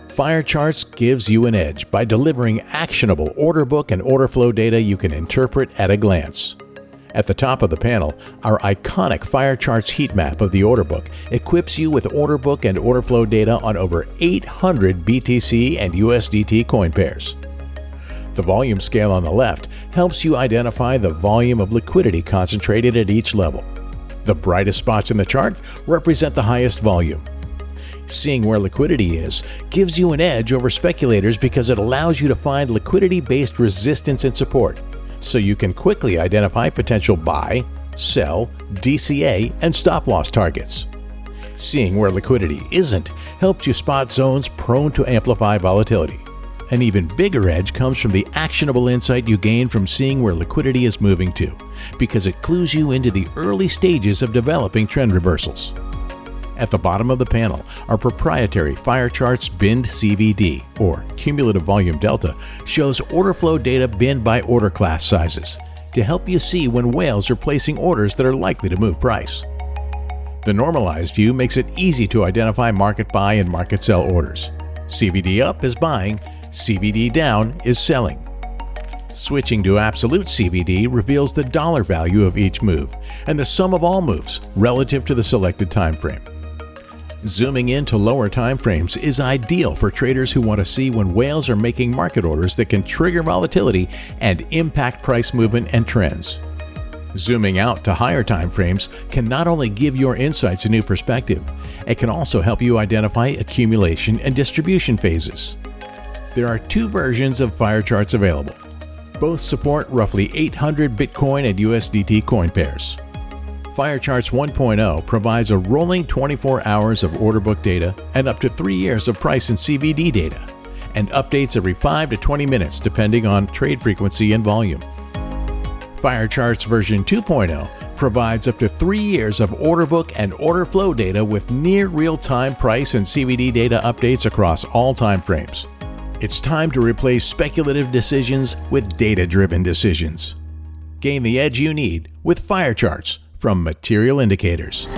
FireCharts gives you an edge by delivering actionable order book and order flow data you can interpret at a glance. At the top of the panel, our iconic FireCharts heat map of the order book equips you with order book and order flow data on over 800 BTC and USDT coin pairs. The volume scale on the left helps you identify the volume of liquidity concentrated at each level. The brightest spots in the chart represent the highest volume. Seeing where liquidity is gives you an edge over speculators because it allows you to find liquidity-based resistance and support, so you can quickly identify potential buy, sell, DCA, and stop-loss targets. Seeing where liquidity isn't helps you spot zones prone to amplify volatility. An even bigger edge comes from the actionable insight you gain from seeing where liquidity is moving to, because it clues you into the early stages of developing trend reversals. At the bottom of the panel, our proprietary FireCharts binned CVD, or Cumulative Volume Delta, shows order flow data binned by order class sizes to help you see when whales are placing orders that are likely to move price. The normalized view makes it easy to identify market buy and market sell orders. CVD up is buying, CVD down is selling. Switching to absolute CVD reveals the dollar value of each move and the sum of all moves relative to the selected time frame. Zooming in to lower time frames is ideal for traders who want to see when whales are making market orders that can trigger volatility and impact price movement and trends. Zooming out to higher time frames can not only give your insights a new perspective, it can also help you identify accumulation and distribution phases. There are two versions of FireCharts available. Both support roughly 800 Bitcoin and USDT coin pairs. FireCharts 1.0 provides a rolling 24 hours of order book data and up to 3 years of price and CVD data, and updates every 5 to 20 minutes depending on trade frequency and volume. FireCharts version 2.0 provides up to 3 years of order book and order flow data with near real-time price and CVD data updates across all time frames. It's time to replace speculative decisions with data-driven decisions. Gain the edge you need with FireCharts from Material Indicators.